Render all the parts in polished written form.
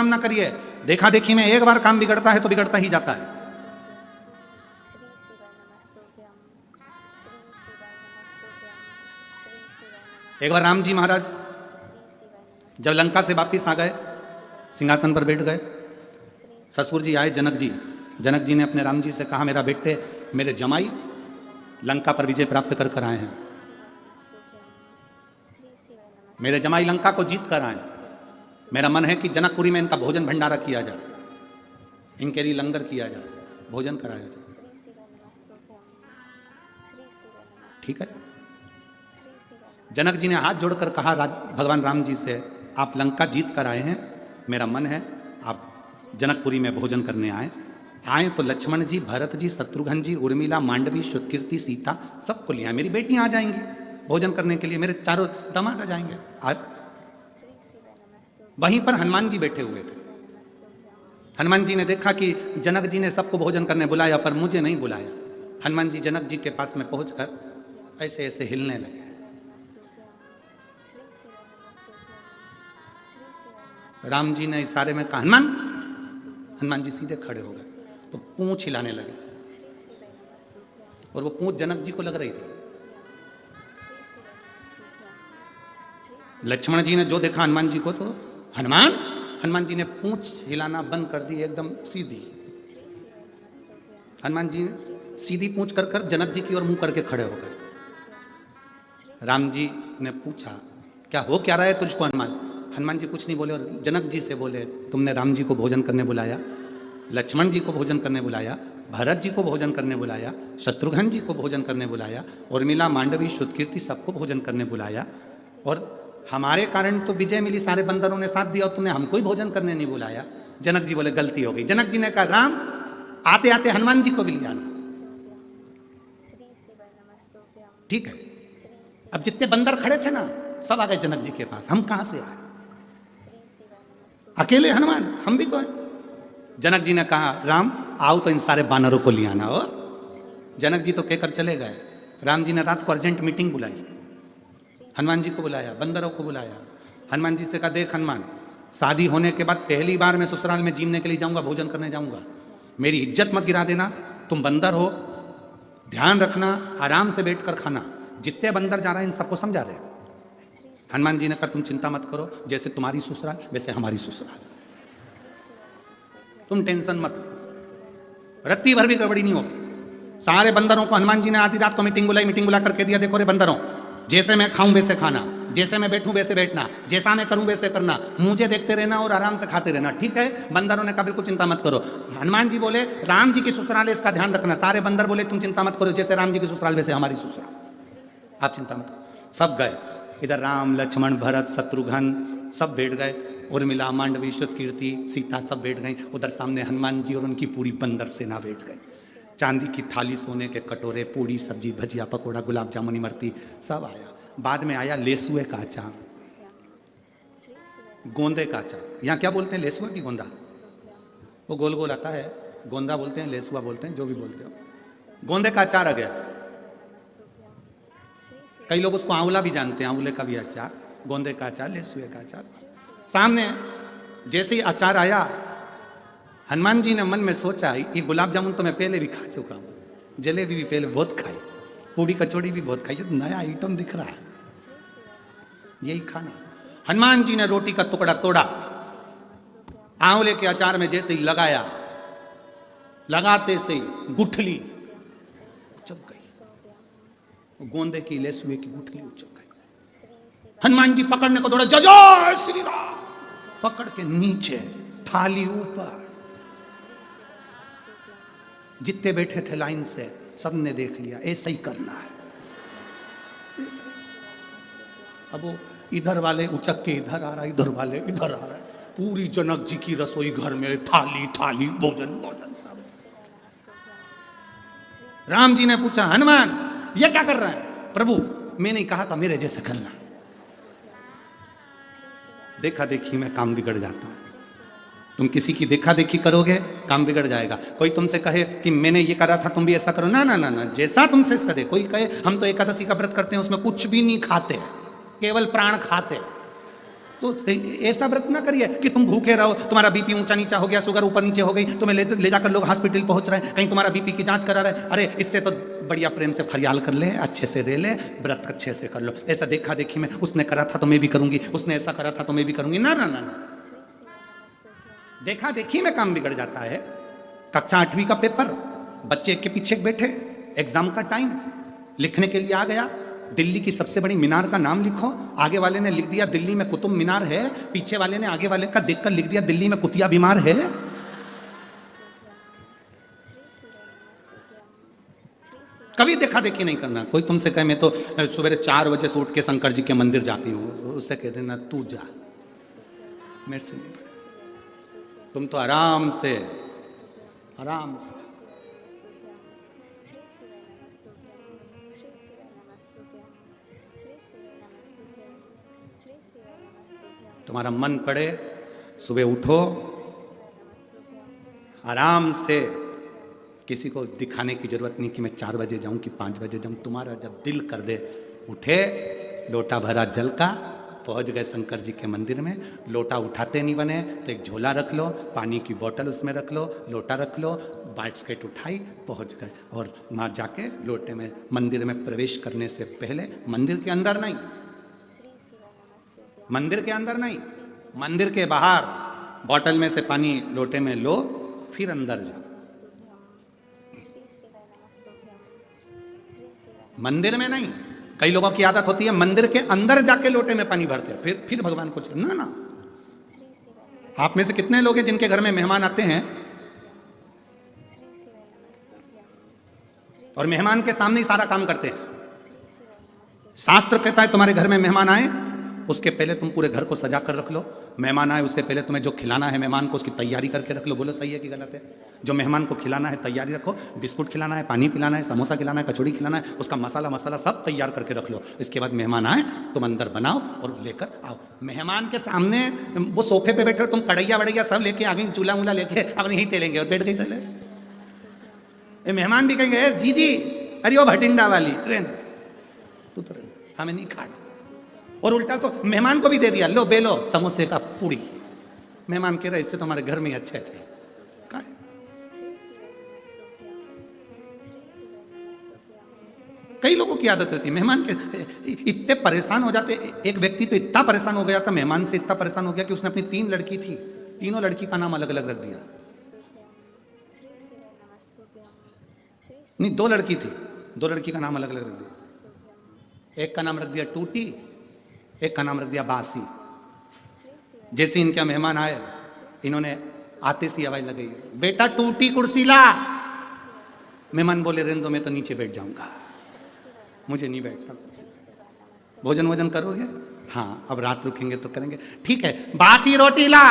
काम ना करिए। देखा देखी में एक बार काम बिगड़ता है तो बिगड़ता ही जाता है। एक बार राम जी महाराज जब लंका से वापिस आ गए, सिंहासन पर बैठ गए, ससुर जी आए जनक जी। जनक जी ने अपने राम जी से कहा, मेरा बेटे, मेरे जमाई लंका पर विजय प्राप्त कर कर आए हैं, मेरे जमाई लंका को जीत कर आए। मेरा मन है कि जनकपुरी में इनका भोजन भंडारा किया जाए, इनके लिए लंगर किया जाए, भोजन कराया जाए। ठीक है। जनक जी ने हाथ जोड़कर कहा भगवान राम जी से, आप लंका जीत कर आए हैं, मेरा मन है आप जनकपुरी में भोजन करने आए तो लक्ष्मण जी, भरत जी, शत्रुघ्न जी, उर्मिला, मांडवी, श्रुतकीर्ति, सीता सबको लिया, मेरी बेटियां आ जाएंगी भोजन करने के लिए, मेरे चारों दामाद आ जाएंगे। वहीं पर हनुमान जी बैठे हुए थे। हनुमान जी ने देखा कि जनक जी ने सबको भोजन करने बुलाया पर मुझे नहीं बुलाया। हनुमान जी जनक जी के पास में पहुंचकर ऐसे ऐसे हिलने लगे। राम जी ने इशारे में कहा हनुमान। हनुमान जी सीधे खड़े हो गए तो पूंछ हिलाने लगे, और वो पूंछ जनक जी को लग रही थी। लक्ष्मण जी ने जो देखा हनुमान जी को, तो हनुमान जी ने पूंछ हिलाना बंद कर दी, एकदम सीधी। हनुमान जी ने सीधी पूंछ कर कर जनक जी की ओर मुंह करके खड़े हो गए। राम जी ने पूछा, क्या हो क्या रहा है तुझको हनुमान? हनुमान जी कुछ नहीं बोले और जनक जी से बोले, तुमने राम जी को भोजन करने बुलाया, लक्ष्मण जी को भोजन करने बुलाया, भरत जी को भोजन करने बुलाया, शत्रुघ्न जी को भोजन करने बुलाया, उर्मिला, मांडवी, श्रुतकीर्ति सबको भोजन करने बुलाया, और हमारे कारण तो विजय मिली, सारे बंदरों ने साथ दिया और तुमने हमको ही भोजन करने नहीं बुलाया। जनक जी बोले गलती हो गई। जनक जी ने कहा, राम आते आते हनुमान जी को भी ले आना। ठीक है। अब जितने बंदर खड़े थे ना, सब आ गए जनक जी के पास। हम कहां से आए? अकेले हनुमान, हम भी तो हैं। जनक जी ने कहा, राम आओ तो इन सारे बानरों को ले आना। और जनक जी तो कहकर चले गए। राम जी ने रात को अर्जेंट मीटिंग बुलाई, हनुमान जी को बुलाया, बंदरों को बुलाया। हनुमान जी से कहा, देख हनुमान, शादी होने के बाद पहली बार मैं ससुराल में जीने के लिए जाऊंगा, भोजन करने जाऊंगा, मेरी इज्जत मत गिरा देना। तुम बंदर हो, ध्यान रखना, आराम से बैठकर खाना। जितने बंदर जा रहे हैं इन सबको समझा दे। हनुमान जी ने कहा, तुम चिंता मत करो, जैसे तुम्हारी ससुराल वैसे हमारी ससुराल, तुम टेंशन मत, रत्ती भर भी गड़बड़ी नहीं होगी। सारे बंदरों को हनुमान जी ने आधी रात को मीटिंग बुला करके दिया, देखो रे बंदरों, जैसे मैं खाऊं वैसे खाना, जैसे मैं बैठूं वैसे बैठना, जैसा मैं करूं वैसे करना, मुझे देखते रहना और आराम से खाते रहना। ठीक है? बंदरों ने कहा, बिल्कुल चिंता मत करो। हनुमान जी बोले, राम जी की ससुराल है, इसका ध्यान रखना। सारे बंदर बोले, तुम चिंता मत करो, जैसे राम जी की ससुराल वैसे हमारी ससुराल, आप चिंता मत करो। सब गए। इधर राम, लक्ष्मण, भरत, शत्रुघ्न सब बैठ गए, उर्मिला, मांडवी, श्रुतकीर्ति, सीता सब बैठ गई। उधर सामने हनुमान जी और उनकी पूरी बंदर सेना बैठ गई। चांदी की थाली, सोने के कटोरे, पूड़ी, सब्जी, भजिया, पकौड़ा, गुलाब जामुन, इमरती सब आया। बाद में आया लेसुए का अचार, गोंदे का अचार। यहाँ क्या बोलते हैं, लेसुआ की गोंदा? वो गोल गोल आता है, गोंदा बोलते हैं, लेसुआ बोलते हैं, जो भी बोलते हो। गोंदे का अचार आ गया। कई लोग उसको आंवला भी जानते हैं, आंवले का भी अचार, गोंदे का अचार, लेसुए का अचार। सामने जैसे ही अचार आया, हनुमान जी ने मन में सोचा, ये गुलाब जामुन तो मैं पहले भी खा चुका हूँ, जलेबी भी पहले बहुत खाई, पूड़ी कचौड़ी भी बहुत खाई, ये तो नया आइटम दिख रहा है, यही खाना। हनुमान जी ने रोटी का टुकड़ा तोड़ा, आंवले के अचार में जैसे ही लगाया, लगाते से गुठली उचक गई, गोंदे की, लेसुए की गुठली उचक गई। हनुमान जी पकड़ने को दौड़े, जय श्री राम, पकड़ के नीचे, थाली ऊपर। जितने बैठे थे लाइन से सबने देख लिया, ऐसा ही करना है। अब वो इधर वाले उचक के इधर आ रहा है, इधर वाले इधर आ रहा है, पूरी जनक जी की रसोई घर में थाली थाली, भोजन भोजन सब। राम जी ने पूछा, हनुमान ये क्या कर रहा है? प्रभु मैंने ही कहा था मेरे जैसे करना। देखा देखी में काम बिगड़ जाता है। तुम किसी की देखा देखी करोगे, काम बिगड़ जाएगा। कोई तुमसे कहे कि मैंने ये करा था, तुम भी ऐसा करो, ना ना ना ना, जैसा तुमसे करे। कोई कहे हम तो एकादशी का व्रत करते हैं, उसमें कुछ भी नहीं खाते, केवल प्राण खाते, तो ऐसा व्रत ना करिए कि तुम भूखे रहो, तुम्हारा बीपी ऊंचा नीचा हो गया, शुगर ऊपर नीचे हो गई, तुम्हें ले जाकर लोग हॉस्पिटल पहुंच रहे हैं, कहीं तुम्हारा बीपी की जांच करा रहे। अरे इससे तो बढ़िया प्रेम से फरियाल कर ले, अच्छे से रह ले, व्रत अच्छे से कर लो। ऐसा देखा देखी में उसने करा था तो मैं भी करूंगी, उसने ऐसा करा था तो मैं भी करूंगी, ना ना ना ना। देखा देखी में काम बिगड़ जाता है। कक्षा 8वीं का पेपर, बच्चे एक के पीछे बैठे, एग्जाम का टाइम, लिखने के लिए आ गया, दिल्ली की सबसे बड़ी मीनार का नाम लिखो। आगे वाले ने लिख दिया दिल्ली में कुतुब मीनार है, पीछे वाले ने आगे वाले का देखकर लिख दिया दिल्ली में कुतिया बीमार है। कभी देखा देखी नहीं करना। कोई तुमसे कहे मैं तो सवेरे 4 बजे से उठ के शंकर जी के मंदिर जाती हूँ, उससे कह देना तू जा, मेरे से नहीं। तुम तो आराम से तुम्हारा मन पड़े, सुबह उठो आराम से, किसी को दिखाने की जरूरत नहीं कि मैं 4 बजे जाऊं कि 5 बजे जाऊं। तुम्हारा जब दिल कर दे, उठे, लोटा भरा जल का, पहुंच गए शंकर जी के मंदिर में। लोटा उठाते नहीं बने तो एक झोला रख लो, पानी की बोतल उसमें रख लो, लोटा रख लो, बास्केट उठाई, पहुंच गए। और वहाँ जाके लोटे में मंदिर में प्रवेश करने से पहले, मंदिर के अंदर नहीं, मंदिर के अंदर नहीं, मंदिर के बाहर बोतल में से पानी लोटे में लो, फिर अंदर जाओ। मंदिर में नहीं। कई लोगों की आदत होती है मंदिर के अंदर जाके लोटे में पानी भरते हैं, फिर भगवान को ना ना। आप में से कितने लोग हैं जिनके घर में मेहमान आते हैं और मेहमान के सामने ही सारा काम करते हैं? शास्त्र कहता है तुम्हारे घर में मेहमान आए उसके पहले तुम पूरे घर को सजा कर रख लो। मेहमान आए उससे पहले तुम्हें जो खिलाना है मेहमान को उसकी तैयारी करके रख लो। बोलो सही है कि गलत है? जो मेहमान को खिलाना है तैयारी रखो, बिस्कुट खिलाना है, पानी पिलाना है, समोसा खिलाना है, कचौड़ी खिलाना है, उसका मसाला सब तैयार करके रख लो। इसके बाद मेहमान आए तुम अंदर बनाओ और लेकर आओ। मेहमान के सामने वो सोफे पे बैठे, तुम कढ़ैया वड़ैया सब लेके आ गई, चूल्हा वूल्हा लेके अब यहीं तेलेंगे और बैठ गई तेले। मेहमान भी कहेंगे जी अरे वो भटिंडा वाली तू तो हमें नहीं खाना। और उल्टा तो मेहमान को भी दे दिया, लो बेलो समोसे का पूड़ी। मेहमान कह रहे इससे तो हमारे घर में ही अच्छे थे। कई लोगों की आदत रहती है मेहमान के इतने परेशान हो जाते। एक व्यक्ति तो इतना परेशान हो गया था, मेहमान से इतना परेशान हो गया कि उसने अपनी 3 लड़की थी, तीनों लड़की का नाम अलग अलग रख दिया। नहीं 2 लड़की थी, 2 लड़की का नाम अलग अलग रख दिया। एक का नाम रख दिया टूटी, एक का नाम रख दिया बासी। जैसे इनके मेहमान आए, इन्होंने आते सी आवाज लगाई, बेटा टूटी कुर्सी ला। मेहमान बोले रहने दो मैं तो नीचे बैठ जाऊंगा, मुझे नहीं बैठना। भोजन वोजन करोगे? हाँ अब रात रुकेंगे तो करेंगे, ठीक है। बासी रोटी ला।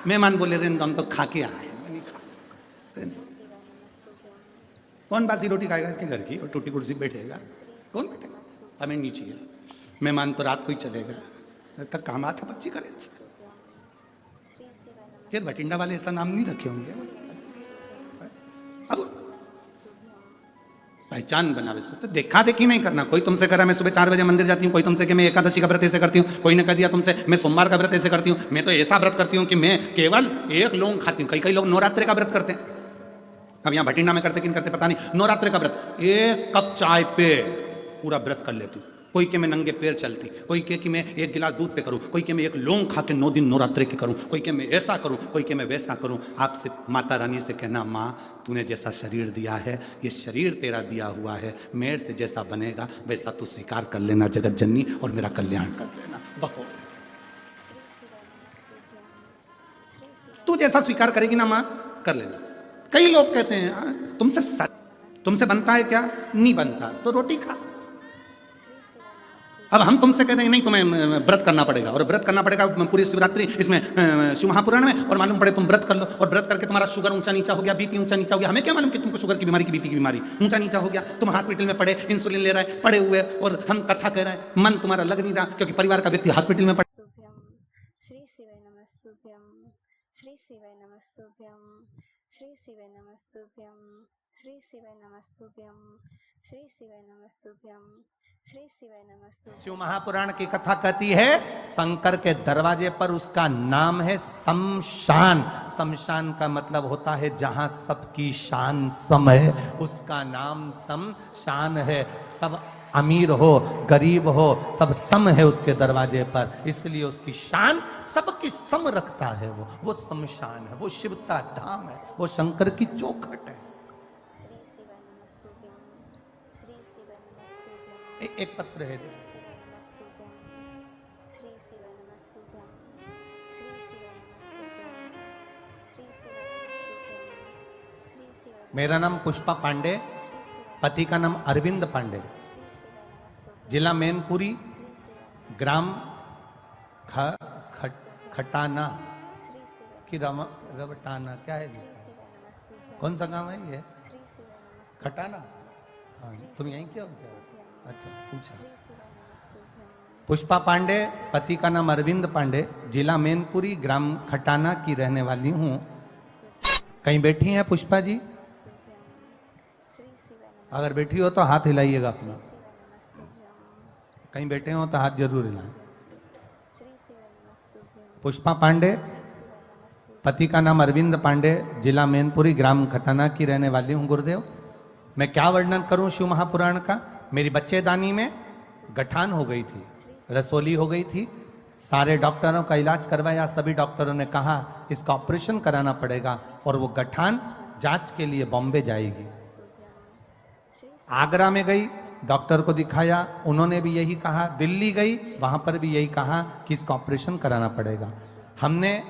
मेहमान बोले रहने दो हम तो खा के आए, नहीं खा। कौन बासी रोटी खाएगा इसके घर की? और टूटी कुर्सी बैठेगा कौन? बैठेगा? हमें नहीं चाहिए। मेहमान तो रात को ही चलेगा, तक काम आता बच्ची करे। फिर भटिंडा वाले ऐसा नाम नहीं रखे होंगे। अब पहचान बनावे तो देखा देखी नहीं करना। कोई तुमसे करा मैं सुबह 4 बजे मंदिर जाती हूँ, कोई तुमसे कि मैं एकादशी का व्रत ऐसे करती हूँ, कोई ने कह दिया तुमसे मैं सोमवार का व्रत ऐसे करती हूँ। मैं तो ऐसा व्रत करती हूँ कि मैं केवल 1 लौंग खाती हूँ। कई लोग नवरात्रि का व्रत करते हैं। अब यहाँ भटिंडा में करते कि नहीं करते पता नहीं। नवरात्रि का व्रत 1 कप चाय पे पूरा व्रत कर लेती हूँ। कोई के मैं नंगे पैर चलती, कोई के कि मैं 1 गिलास दूध पे करूं, कोई के मैं 1 लौंग खा के 9 दिन नवरात्रि के करूं, कोई के मैं ऐसा करूं, कोई के मैं वैसा करूं। आपसे माता रानी से कहना माँ तूने जैसा शरीर दिया है ये शरीर तेरा दिया हुआ है, मेरे से जैसा बनेगा वैसा तू स्वीकार कर लेना जगत जननी और मेरा कल्याण कर देना। बहुत तू जैसा स्वीकार करेगी ना माँ कर लेना। कई लोग कहते हैं तुमसे बनता है क्या? नहीं बनता तो रोटी खा। अब हम तुमसे कहते हैं नहीं तुम्हें व्रत करना पड़ेगा, और व्रत करना पड़ेगा पूरी शिवरात्रि इसमें शिव महापुराण में, और मालूम पड़े तुम व्रत कर लो और व्रत करके तुम्हारा शुगर ऊंचा नीचा हो गया, बीपी ऊंचा नीचा हो गया। हमें क्या मालूम कि तुमको शुगर की बीमारी की बीपी की बीमारी ऊंचा नीचा हो गया। तुम हॉस्पिटल में पड़े, इंसुलिन ले रहे हैं, पड़े हुए, और हम कथा कह रहे हैं, मन तुम्हारा लग नहीं रहा क्योंकि परिवार का व्यक्ति हॉस्पिटल में पड़े। श्री शिवाय नमस्तुभ्यं, श्री शिवाय नमस्तुभ्यं, श्री शिवाय नमस्तुभ्यं, श्री शिवाय नमस्तुभ्यं, श्री शिवाय नमस्तुभ्यं, श्री शिवाय नमस्तुभ्यं शिव महापुराण की कथा कहती है शंकर के दरवाजे पर उसका नाम है शमशान। शमशान का मतलब होता है जहां सबकी शान सम है, उसका नाम शमशान है। सब अमीर हो गरीब हो सब सम है उसके दरवाजे पर, इसलिए उसकी शान सबकी सम रखता है। वो शमशान है, वो शिवता धाम है, वो शंकर की चौखट है। श्री शिवाय नमस्तुभ्यं श्री शिवाय नमस्तुभ्यं एक पत्र है श्री शिवाय नमस्तुभ्यं श्री शिवाय नमस्तुभ्यं श्री शिवाय नमस्तुभ्यं श्री शिवाय नमस्तुभ्यं श्री शिवाय मेरा नाम पुष्पा पांडे, श्री शिवाय पति का नाम अरविंद पांडे, श्री शिवाय नमस्तुभ्यं जिला मैनपुरी, श्री शिवाय ग्राम खटाना श्री शिवाय की रवटाना, क्या है श्री शिवाय नमस्तुभ्यं कौन सा गांव है ये? श्री शिवाय नमस्तुभ्यं खटाना। हाँ, तुम यहीं क्या हो क्या? अच्छा पूछा। श्री शिवाय नमस्तुभ्यं पुष्पा पांडे, पति का नाम अरविंद पांडे, जिला मैनपुरी, ग्राम खटाना की रहने वाली हूँ। कहीं बैठी हैं पुष्पा जी? श्री शिवाय अगर बैठी हो तो हाथ हिलाइएगा अपना। नमस्तुभ्यं कहीं बैठे हो तो हाथ जरूर हिलाएं। श्री शिवाय नमस्तुभ्यं पुष्पा पांडे, पति का नाम अरविंद पांडे, जिला मैनपुरी, ग्राम खटाना की रहने वाली हूँ। गुरुदेव, मैं क्या वर्णन करूं शिव महापुराण का। मेरी बच्चेदानी में गठान हो गई थी, रसोली हो गई थी। सारे डॉक्टरों का इलाज करवाया, सभी डॉक्टरों ने कहा इसका ऑपरेशन कराना पड़ेगा और वो गठान जांच के लिए बॉम्बे जाएगी। आगरा में गई, डॉक्टर को दिखाया, उन्होंने भी यही कहा। दिल्ली गई, वहां पर भी यही कहा कि इसका ऑपरेशन कराना पड़ेगा। हमने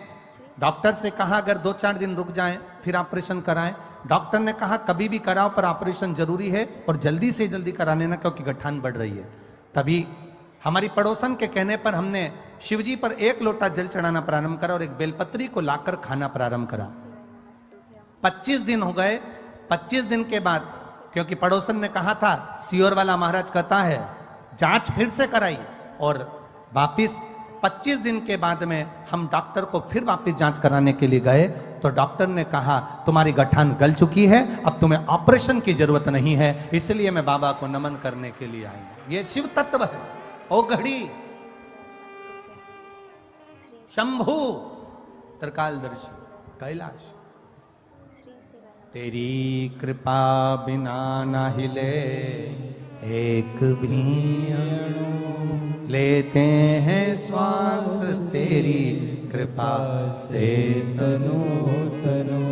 डॉक्टर से कहा अगर 2-4 दिन रुक जाएं फिर ऑपरेशन कराएं। डॉक्टर ने कहा कभी भी कराओ पर ऑपरेशन जरूरी है और जल्दी से जल्दी करा लेना क्योंकि गठान बढ़ रही है। तभी हमारी पड़ोसन के कहने पर हमने शिवजी पर 1 लोटा जल चढ़ाना प्रारंभ करा और एक बेलपत्री को लाकर खाना प्रारंभ करा। 25 दिन हो गए। 25 दिन के बाद, क्योंकि पड़ोसन ने कहा था, सियोर वाला महाराज कहता है जांच फिर से कराई और वापिस 25 दिन के बाद में हम डॉक्टर को फिर वापस जांच कराने के लिए गए तो डॉक्टर ने कहा तुम्हारी गठान गल चुकी है, अब तुम्हें ऑपरेशन की जरूरत नहीं है। इसलिए मैं बाबा को नमन करने के लिए आई हूं। ये शिव तत्व है। ओ घड़ी शंभु त्रिकालदर्शी कैलाश, तेरी कृपा बिना ना हिले एक भी अणु, लेते हैं श्वास तेरी कृपा से तनो तनो।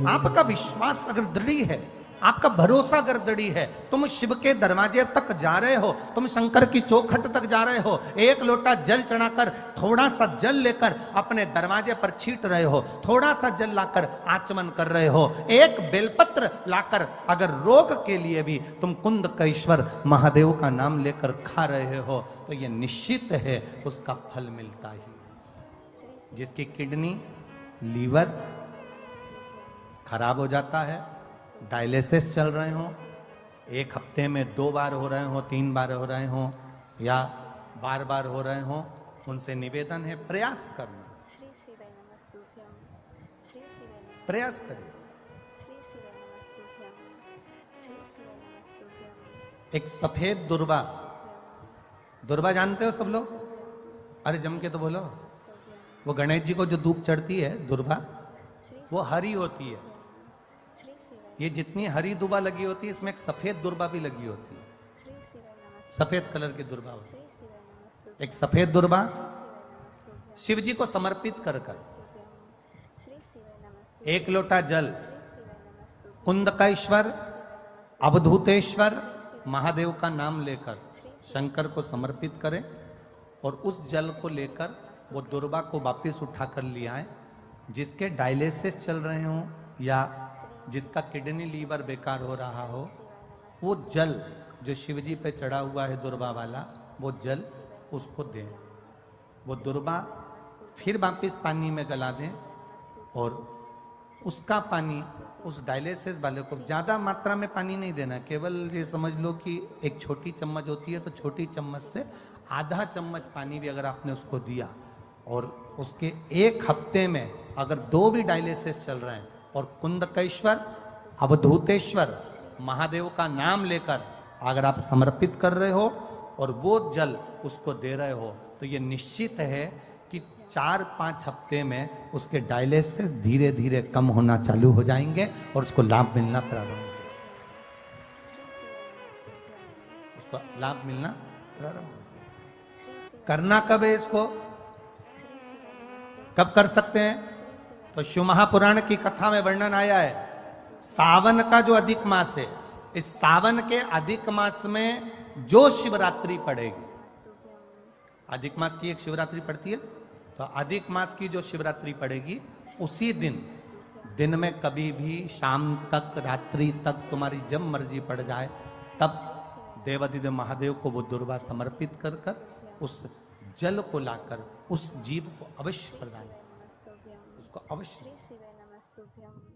आपका विश्वास अगर दृढ़ है, आपका भरोसा अगर दृढ़ है, तुम शिव के दरवाजे तक जा रहे हो, तुम शंकर की चौखट तक जा रहे हो, 1 लोटा जल चढ़ाकर थोड़ा सा जल लेकर अपने दरवाजे पर छीट रहे हो, थोड़ा सा जल लाकर आचमन कर रहे हो, 1 बेलपत्र लाकर अगर रोग के लिए भी तुम कुंदकेश्वर महादेव का नाम लेकर खा रहे हो तो ये निश्चित है उसका फल मिलता ही। जिसकी किडनी लीवर खराब हो जाता है, डायलिसिस चल रहे हो, 1 हफ्ते में 2 बार हो रहे हो, 3 बार हो रहे हो या बार बार हो रहे हो, उनसे निवेदन है प्रयास करना। श्री शिवाय नमस्तुभ्यं श्री शिवाय प्रयास करें। श्री शिवाय नमस्तुभ्यं श्री शिवाय नमस्तुभ्यं एक सफेद दुर्वा, दुर्वा जानते हो सब लोग? अरे जम के तो बोलो। वो गणेश जी को जो धूप चढ़ती है दुर्वा, वो हरी होती है। श्री शिवाय ये जितनी हरी दुबा लगी होती है इसमें एक सफेद दुर्बा भी लगी होती है। श्री शिवाय नमस्तुभ्यं सफेद कलर की दुर्बा होती श्री शिवाय नमस्तुभ्यं है। एक सफेद दुर्बा नमस्तुभ्यं शिव जी को समर्पित कर श्री शिवाय नमस्तुभ्यं 1 लोटा जल श्री शिवाय नमस्तुभ्यं कुंदकेश्वर अवधूतेश्वर महादेव का नाम लेकर शंकर को समर्पित करें और उस जल को लेकर वो दुर्बा को वापस उठाकर ले आए। जिसके डायलिसिस चल रहे हो या जिसका किडनी लीवर बेकार हो रहा हो, वो जल जो शिवजी पे चढ़ा हुआ है दुर्बा वाला, वो जल उसको दें। वो दुर्बा फिर वापस पानी में गला दें और उसका पानी उस डायलिसिस वाले को, ज़्यादा मात्रा में पानी नहीं देना, केवल ये समझ लो कि एक छोटी चम्मच होती है तो छोटी चम्मच से आधा चम्मच पानी भी अगर आपने उसको दिया और उसके 1 हफ्ते में अगर 2 भी डायलिसिस चल रहे हैं और कुंदकेश्वर अवधूतेश्वर महादेव का नाम लेकर अगर आप समर्पित कर रहे हो और वो जल उसको दे रहे हो, तो ये निश्चित है कि 4-5 हफ्ते में उसके डायलिसिस धीरे धीरे कम होना चालू हो जाएंगे और उसको लाभ मिलना प्रारंभ हो उसको लाभ मिलना प्रारंभ हो। करना कब है इसको, कब कर सकते हैं? तो शिव महापुराण की कथा में वर्णन आया है, सावन का जो अधिक मास है, इस सावन के अधिक मास में जो शिवरात्रि पड़ेगी, अधिक मास की एक शिवरात्रि पड़ती है, तो अधिक मास की जो शिवरात्रि पड़ेगी उसी दिन में कभी भी शाम तक रात्रि तक तुम्हारी जब मर्जी पड़ जाए, तब देवाधिदेव महादेव को वो दुर्वा समर्पित कर कर उस जल को लाकर उस जीव को अवश्य प्रदान, उसको अवश्य। श्री शिवाय नमस्तुभ्यम।